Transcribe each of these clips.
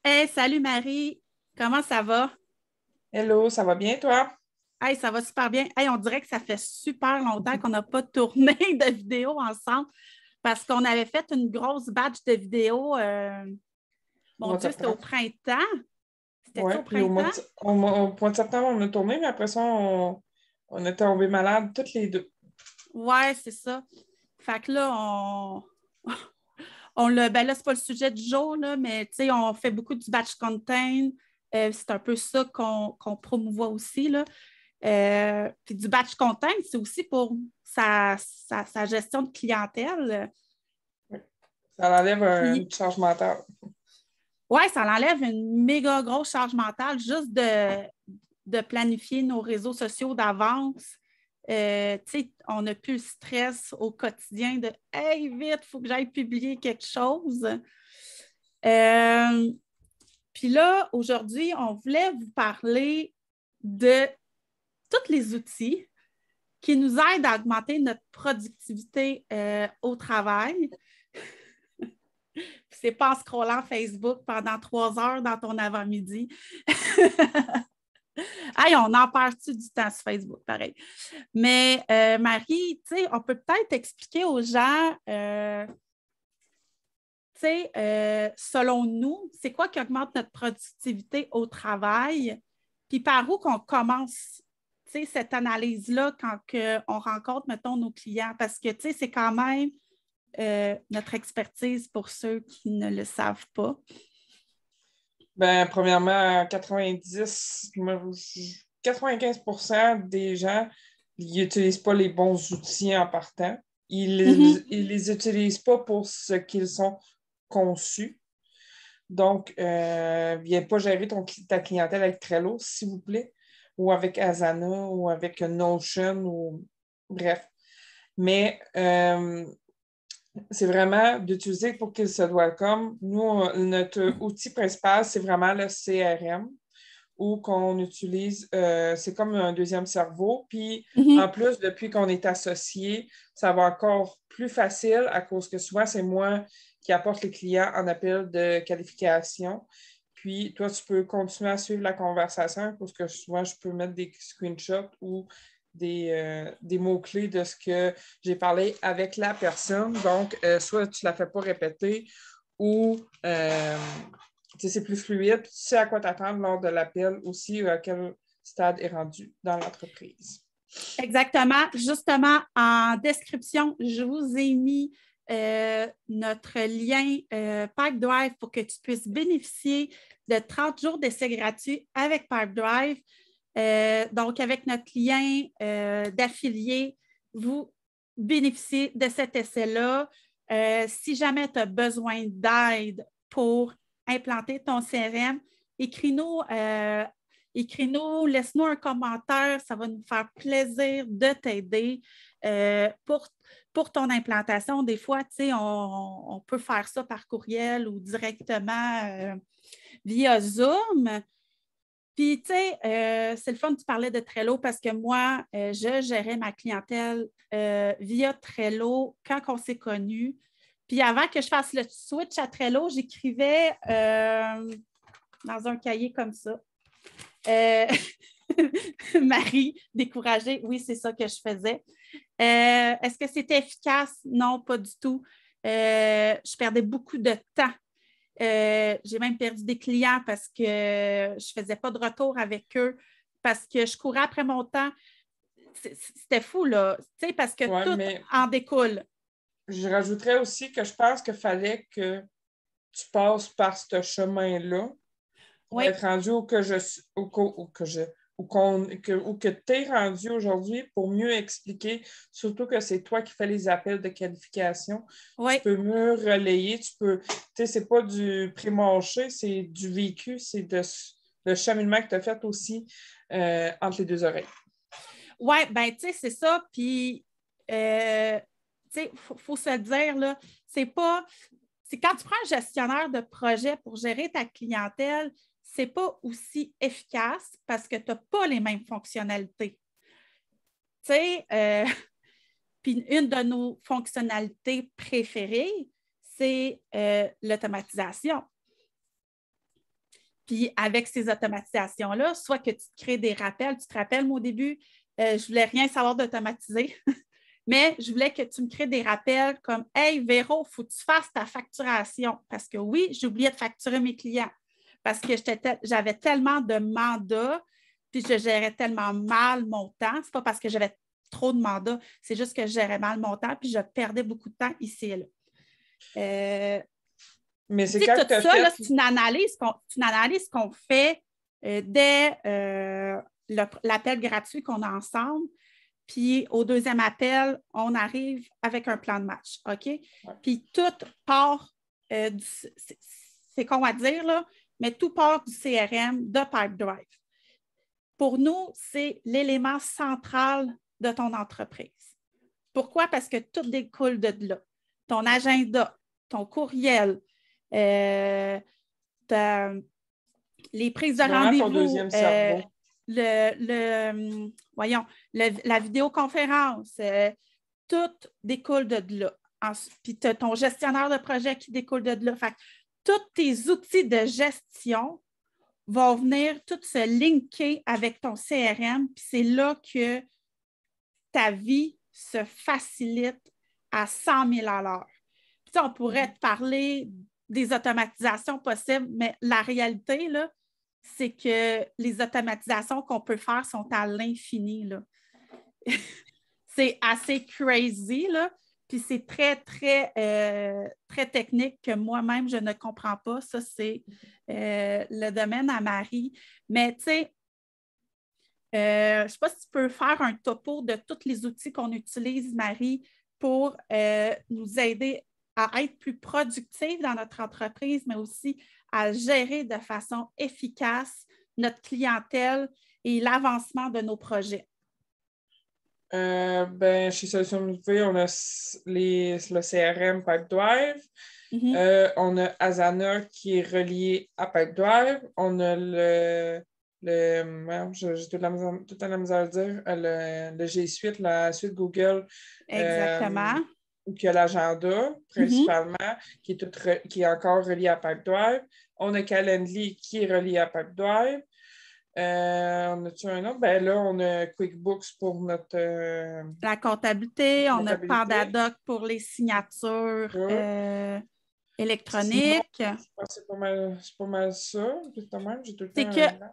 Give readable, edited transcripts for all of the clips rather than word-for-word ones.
Hey, salut Marie, comment ça va? Hello, ça va bien, toi? Hey, ça va super bien. Hey, on dirait que ça fait super longtemps qu'on n'a pas tourné de vidéos ensemble parce qu'on avait fait une grosse batch de vidéos. Au Mon mois de Dieu, c'était au septembre. printemps. C'était-tu Oui, au puis printemps? au mois de septembre, on a tourné, mais après ça, on est tombés malades toutes les deux. Ouais, c'est ça. Fait que là, ben là, c'est pas le sujet du jour, là, mais tu sais, on fait beaucoup du batch content. C'est un peu ça qu'on promouvoit aussi, là. Puis du batch content, c'est aussi pour sa gestion de clientèle. Oui. Ça enlève une Puis, charge mentale. ouais, ça enlève une méga grosse charge mentale juste de planifier nos réseaux sociaux d'avance. Tu sais, on n'a plus le stress au quotidien de Hey, vite, il faut que j'aille publier quelque chose. Euh, Puis là, aujourd'hui, on voulait vous parler de tous les outils qui nous aident à augmenter notre productivité au travail. C'est pas en scrollant Facebook pendant 3 heures dans ton avant-midi. Hey, on en perd-tu du temps sur Facebook, pareil. Mais Marie, tu sais, on peut peut-être expliquer aux gens, tu sais, selon nous, c'est quoi qui augmente notre productivité au travail? Puis par où qu'on commence, tu sais, cette analyse-là quand on rencontre, mettons, nos clients? Parce que, tu sais, c'est quand même notre expertise pour ceux qui ne le savent pas. Ben, premièrement, 95% des gens, ils n'utilisent pas les bons outils en partant. Mhm. Ils les utilisent pas pour ce qu'ils sont conçus. Donc, viens pas gérer ta clientèle avec Trello, s'il vous plaît, ou avec Asana, ou avec Notion, ou bref. Mais c'est vraiment d'utiliser pour qu'ils se welcome. Nous, notre outil principal, c'est vraiment le CRM, où qu'on utilise, c'est comme un deuxième cerveau. Puis, en Mhm. plus, depuis qu'on est associé, ça va encore plus facile à cause que souvent, c'est moi qui apporte les clients en appel de qualification. Puis, toi, tu peux continuer à suivre la conversation parce que souvent, je peux mettre des screenshots ou des mots-clés de ce que j'ai parlé avec la personne. Donc, soit tu ne la fais pas répéter ou c'est plus fluide. Tu sais à quoi t'attendre lors de l'appel aussi, à quel stade est rendu dans l'entreprise. Exactement. Justement, en description, je vous ai mis notre lien Pipedrive pour que tu puisses bénéficier de 30 jours d'essai gratuit avec Pipedrive. Donc, avec notre lien d'affilié, vous bénéficiez de cet essai-là. Si jamais tu as besoin d'aide pour implanter ton CRM, écris-nous écris-nous, laisse-nous un commentaire, ça va nous faire plaisir de t'aider pour ton implantation. Des fois, tu sais, on peut faire ça par courriel ou directement via Zoom. Puis, tu sais, c'est le fun, tu parlais de Trello parce que moi, je gérais ma clientèle via Trello quand on s'est connus. Puis avant que je fasse le switch à Trello, j'écrivais dans un cahier comme ça. Euh, Marie, découragée, oui, c'est ça que je faisais. Est-ce que c'était efficace? Non, pas du tout. Je perdais beaucoup de temps. J'ai même perdu des clients parce que je ne faisais pas de retour avec eux, parce que je courais après mon temps. C'était fou, là, tu sais, parce que Ouais, tout mais en découle. je rajouterais aussi que je pense qu'il fallait que tu passes par ce chemin-là pour Oui, être rendu où que je suis, où que je, où que tu es rendu aujourd'hui pour mieux expliquer, surtout que c'est toi qui fais les appels de qualification. Tu oui. peux mieux relayer, tu sais, c'est pas du pré-marché, c'est du vécu, c'est le cheminement que tu as fait aussi entre les deux oreilles. Oui, ben, tu sais, c'est ça. Puis, tu sais, faut se le dire, là, c'est pas. C'est quand tu prends un gestionnaire de projet pour gérer ta clientèle, c'est pas aussi efficace parce que tu n'as pas les mêmes fonctionnalités. Tu sais, puis une de nos fonctionnalités préférées, c'est l'automatisation. Puis avec ces automatisations-là, soit que tu te crées des rappels, tu te rappelles, moi, au début, je ne voulais rien savoir d'automatiser, mais je voulais que tu me crées des rappels comme Hey, Véro, il faut que tu fasses ta facturation. Parce que oui, j'ai oublié de facturer mes clients parce que j'avais tellement de mandats, puis je gérais tellement mal mon temps. Ce n'est pas parce que j'avais trop de mandats, c'est juste que je gérais mal mon temps, puis je perdais beaucoup de temps ici et là. Mais c'est quand tout tu as ça, fait... là, c'est une analyse qu'on fait dès l'appel gratuit qu'on a ensemble. Puis au deuxième appel, on arrive avec un plan de match. OK? Ouais. Puis tout part c'est con à dire, là, mais tout part du CRM de Pipedrive. Pour nous, c'est l'élément central de ton entreprise. Pourquoi? Parce que tout découle de là. Ton agenda, ton courriel, les prises de rendez-vous, la vidéoconférence, tout découle de là. Puis tu as ton gestionnaire de projet qui découle de là. Fait que tous tes outils de gestion vont venir tout se linker avec ton CRM, puis c'est là que ta vie se facilite à 100 000 à l'heure. Puis on pourrait te parler des automatisations possibles, mais la réalité, là, c'est que les automatisations qu'on peut faire sont à l'infini, là. C'est assez crazy, là. Puis c'est très, très, très technique que moi-même, je ne comprends pas. Ça, c'est le domaine à Marie. Mais, tu sais, je ne sais pas si tu peux faire un topo de tous les outils qu'on utilise, Marie, pour nous aider à être plus productifs dans notre entreprise, mais aussi à gérer de façon efficace notre clientèle et l'avancement de nos projets. Chez Solutions Motivées, on a le CRM Pipedrive. On a Asana qui est relié à Pipedrive. On a j'ai toute la misère à dire, le G Suite, la suite Google. Exactement. Qui a l'agenda, principalement, qui est encore relié à Pipedrive. On a Calendly qui est relié à Pipedrive. On a-tu un autre? Ben là, on a QuickBooks pour notre... la comptabilité. On a Pandadoc pour les signatures électroniques. Sinon, c'est pas mal ça. C'est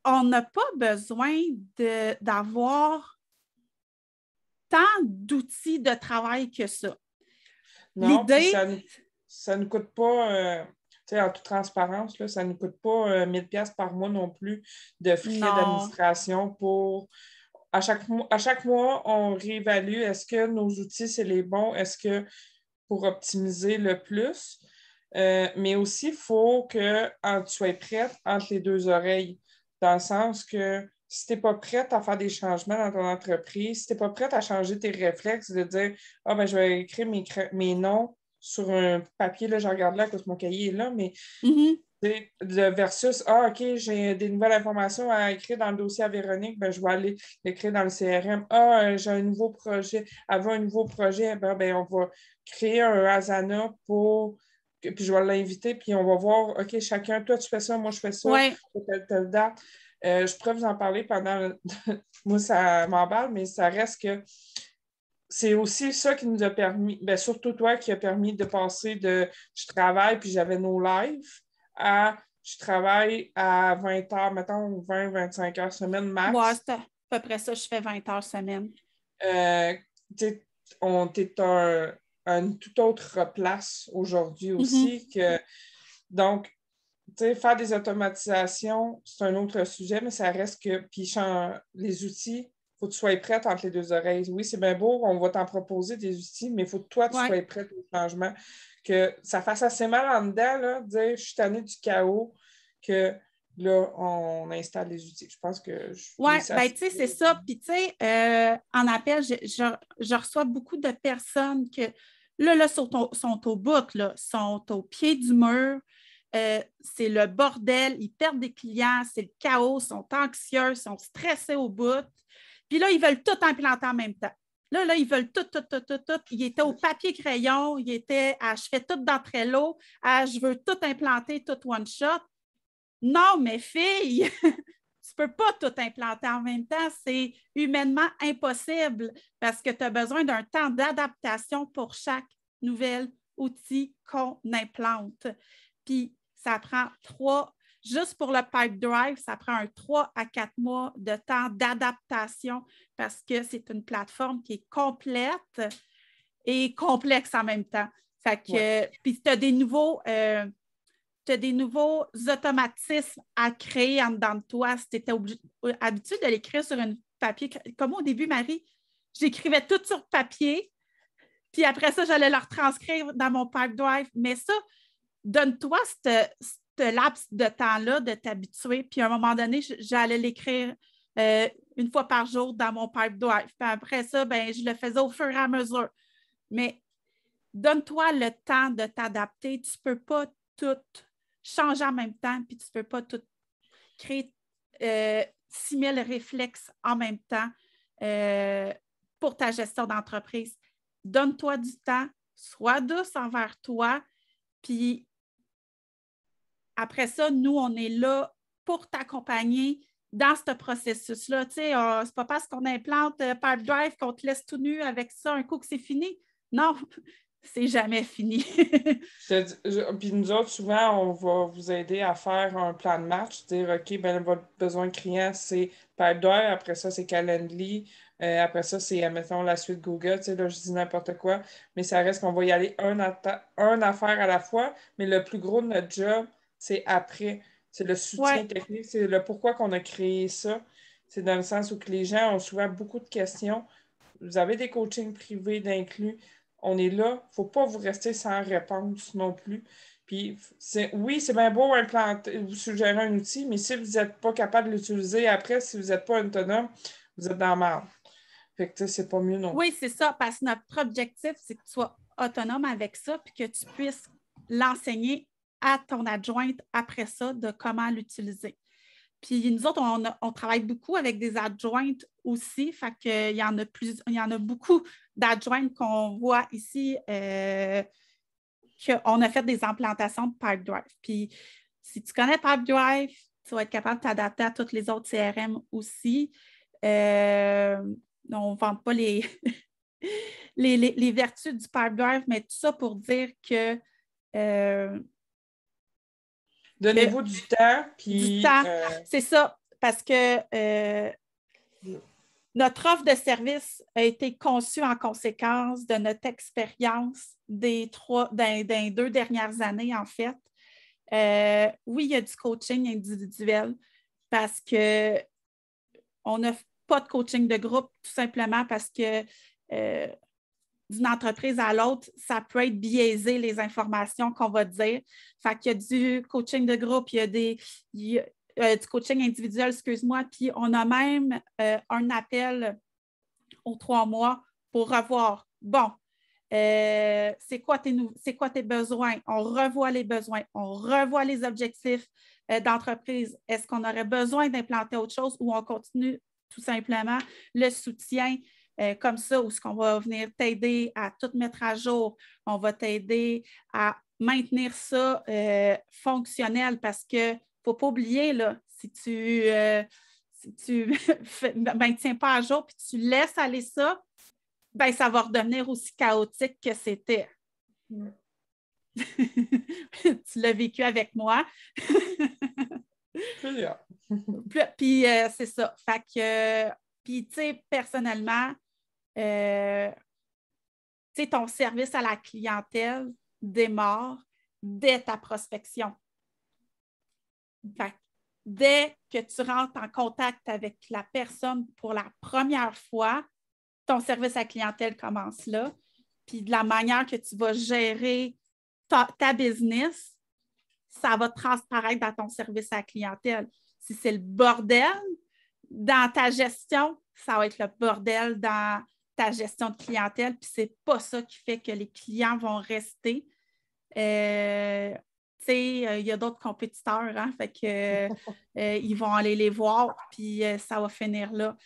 qu'on n'a pas besoin d'avoir tant d'outils de travail que ça. Non, ça ne coûte pas... en toute transparence, là, ça ne nous coûte pas 1000 $ par mois non plus de frais d'administration pour... À chaque mois, on réévalue est-ce que nos outils, c'est les bons, est-ce que pour optimiser le plus. Mais aussi, il faut que tu sois prête entre les deux oreilles, dans le sens que si tu n'es pas prête à faire des changements dans ton entreprise, si tu n'es pas prête à changer tes réflexes, de dire « Ah, ben je vais écrire mes noms sur un papier, là, je regarde là, parce que mon cahier est là, mais versus Ah, OK, j'ai des nouvelles informations à écrire dans le dossier à Véronique, ben, je vais aller l'écrire dans le CRM. Ah, j'ai un nouveau projet. Avant un nouveau projet, ben, on va créer un Asana pour. Puis je vais l'inviter, puis on va voir, OK, chacun, toi, tu fais ça, moi, je fais ça, telle date. Je pourrais vous en parler pendant. Moi, ça m'emballe, mais ça reste que c'est aussi ça qui nous a permis, ben, surtout toi, qui a permis de passer de je travaille, puis j'avais nos lives, à je travaille à 20 heures, mettons 20-25 heures semaine max. Ouais, c'est à peu près ça, je fais 20 heures semaine. On est une toute autre place aujourd'hui aussi. Donc, faire des automatisations, c'est un autre sujet, mais ça reste que, puis les outils, il faut que tu sois prête entre les deux oreilles. Oui, c'est bien beau, on va t'en proposer des outils, mais il faut que toi, tu sois prête au changement. Que ça fasse assez mal en dedans, là, de dire je suis tannée du chaos, que là, on installe les outils. Je pense que... Oui, bien, tu sais, c'est ça. Puis, tu sais, en appel, je reçois beaucoup de personnes que, là sont au bout, là, sont au pied du mur. C'est le bordel, ils perdent des clients, c'est le chaos, ils sont anxieux, ils sont stressés au bout. Puis là, ils veulent tout implanter en même temps. Là, ils veulent tout. Ils étaient au papier-crayon, ils étaient à je fais tout dans Trello, à je veux tout implanter, tout one-shot. Non, mais fille, tu ne peux pas tout implanter en même temps. C'est humainement impossible parce que tu as besoin d'un temps d'adaptation pour chaque nouvel outil qu'on implante. Puis, ça prend juste pour le Pipe Drive, ça prend un 3 à 4 mois de temps d'adaptation parce que c'est une plateforme qui est complète et complexe en même temps. Fait que, puis tu as des nouveaux automatismes à créer en dedans de toi si tu étais habitué de l'écrire sur un papier. Comme au début, Marie, j'écrivais tout sur papier, puis après ça, j'allais le retranscrire dans mon Pipe Drive. Mais ça, donne-toi ce laps de temps-là de t'habituer, puis à un moment donné, j'allais l'écrire une fois par jour dans mon Pipe Drive. Puis après ça, ben, je le faisais au fur et à mesure. Mais donne-toi le temps de t'adapter. Tu ne peux pas tout changer en même temps, puis tu ne peux pas tout créer 6000 réflexes en même temps pour ta gestion d'entreprise. Donne-toi du temps, sois douce envers toi, puis après ça, nous, on est là pour t'accompagner dans ce processus-là. Tu sais, c'est pas parce qu'on implante Pipe Drive qu'on te laisse tout nu avec ça un coup que c'est fini. Non, c'est jamais fini. Puis nous autres, souvent, on va vous aider à faire un plan de match, dire, OK, ben votre besoin client, c'est Pipe Drive, après ça, c'est Calendly, après ça, c'est, mettons, la suite Google, tu sais, là, je dis n'importe quoi, mais ça reste qu'on va y aller un affaire à la fois, mais le plus gros de notre job, c'est après. C'est le soutien technique, c'est le pourquoi qu'on a créé ça. C'est dans le sens où que les gens ont souvent beaucoup de questions. Vous avez des coachings privés d'inclus. On est là. Il ne faut pas vous rester sans réponse non plus. Puis, oui, c'est bien beau implanter, vous suggérer un outil, mais si vous n'êtes pas capable de l'utiliser après, si vous n'êtes pas autonome, vous êtes dans la merde. Fait que, tu sais, c'est pas mieux non plus. Oui, c'est ça, parce que notre objectif, c'est que tu sois autonome avec ça, puis que tu puisses l'enseigner à ton adjointe après ça de comment l'utiliser. Puis nous autres, on travaille beaucoup avec des adjointes aussi, fait qu'il y en a beaucoup d'adjointes qu'on voit ici qu'on a fait des implantations de Pipe Drive. Puis si tu connais Pipe Drive, tu vas être capable de t'adapter à toutes les autres CRM aussi. On ne vend pas les, les vertus du Pipe Drive, mais tout ça pour dire que donnez-vous du temps. Puis, du temps, c'est ça, parce que notre offre de service a été conçue en conséquence de notre expérience des 2 dernières années, en fait. Oui, il y a du coaching individuel parce qu'on n'a pas de coaching de groupe, tout simplement parce que d'une entreprise à l'autre, ça peut être biaisé, les informations qu'on va dire. Fait qu'il y a du coaching de groupe, il y a du coaching individuel, excuse-moi, puis on a même un appel aux 3 mois pour revoir. Bon, c'est quoi tes besoins? On revoit les besoins, on revoit les objectifs d'entreprise. Est-ce qu'on aurait besoin d'implanter autre chose ou on continue tout simplement le soutien comme ça, où est-ce qu'on va venir t'aider à tout mettre à jour? On va t'aider à maintenir ça fonctionnel parce que ne faut pas oublier, là, si tu ne maintiens pas à jour puis tu laisses aller ça, ben, ça va redevenir aussi chaotique que c'était. Mm. Tu l'as vécu avec moi. Puis c'est ça. Fait que, puis tu sais, personnellement, tu sais, ton service à la clientèle démarre dès ta prospection. Fait que, dès que tu rentres en contact avec la personne pour la première fois, ton service à la clientèle commence là. Puis de la manière que tu vas gérer ta business, ça va transparaître dans ton service à la clientèle. Si c'est le bordel dans ta gestion, ça va être le bordel dans ta gestion de clientèle. Puis c'est pas ça qui fait que les clients vont rester. Tu sais, il y a d'autres compétiteurs, hein, fait que ils vont aller les voir, puis ça va finir là.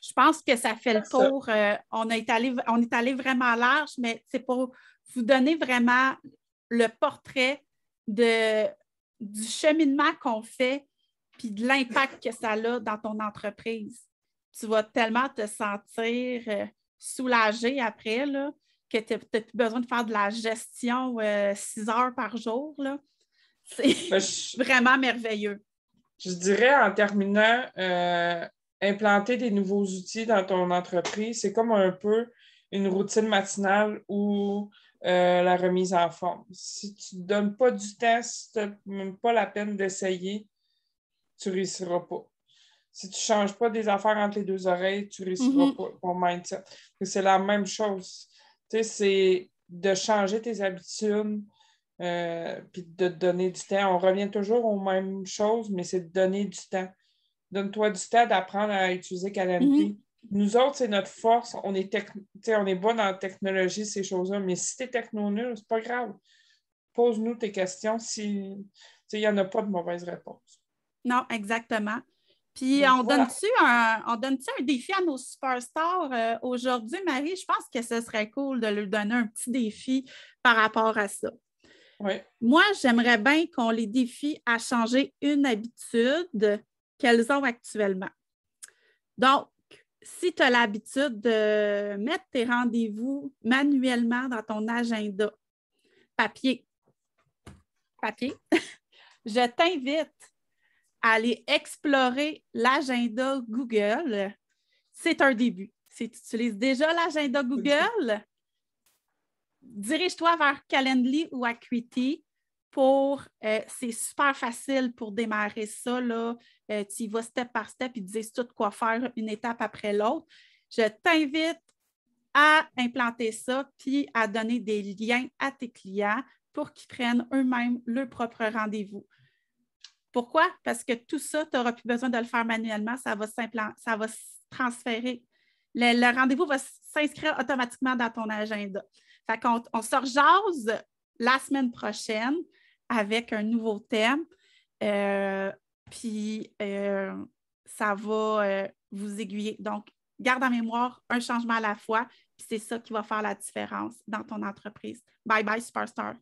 Je pense que ça fait le tour. On est allé vraiment large, mais c'est pour vous donner vraiment le portrait de du cheminement qu'on fait puis de l'impact que ça a dans ton entreprise. Tu vas tellement te sentir soulagé après, là, que tu n'as plus besoin de faire de la gestion 6 heures par jour. Là. C'est vraiment merveilleux. Je dirais en terminant, implanter des nouveaux outils dans ton entreprise, c'est comme un peu une routine matinale ou la remise en forme. Si tu ne donnes pas du temps, si tu n'as même pas la peine d'essayer, tu ne réussiras pas. Si tu ne changes pas des affaires entre les deux oreilles, tu ne réussiras pas ton mindset. C'est la même chose. Tu sais, c'est de changer tes habitudes puis de te donner du temps. On revient toujours aux mêmes choses, mais c'est de donner du temps. Donne-toi du temps d'apprendre à utiliser Calendly. Nous autres, c'est notre force. On est bon dans la technologie, ces choses-là, mais si tu es techno-nul, c'est pas grave. Pose-nous tes questions si il n'y en a pas de mauvaise réponse. Non, exactement. Puis, on donne-tu un défi à nos superstars aujourd'hui, Marie? Je pense que ce serait cool de leur donner un petit défi par rapport à ça. Oui. Moi, j'aimerais bien qu'on les défie à changer une habitude qu'elles ont actuellement. Donc, si tu as l'habitude de mettre tes rendez-vous manuellement dans ton agenda, papier, je t'invite à aller explorer l'agenda Google. C'est un début. Si tu utilises déjà l'agenda Google, dirige-toi vers Calendly ou Acuity c'est super facile pour démarrer ça. Là. Tu y vas step par step, ils te disent tout quoi faire une étape après l'autre. Je t'invite à implanter ça puis à donner des liens à tes clients pour qu'ils prennent eux-mêmes leur propre rendez-vous. Pourquoi? Parce que tout ça, tu n'auras plus besoin de le faire manuellement, ça va se transférer. Le rendez-vous va s'inscrire automatiquement dans ton agenda. Fait qu'on se rejase la semaine prochaine avec un nouveau thème. Puis, ça va vous aiguiller. Donc, garde en mémoire un changement à la fois, puis c'est ça qui va faire la différence dans ton entreprise. Bye bye, Superstar.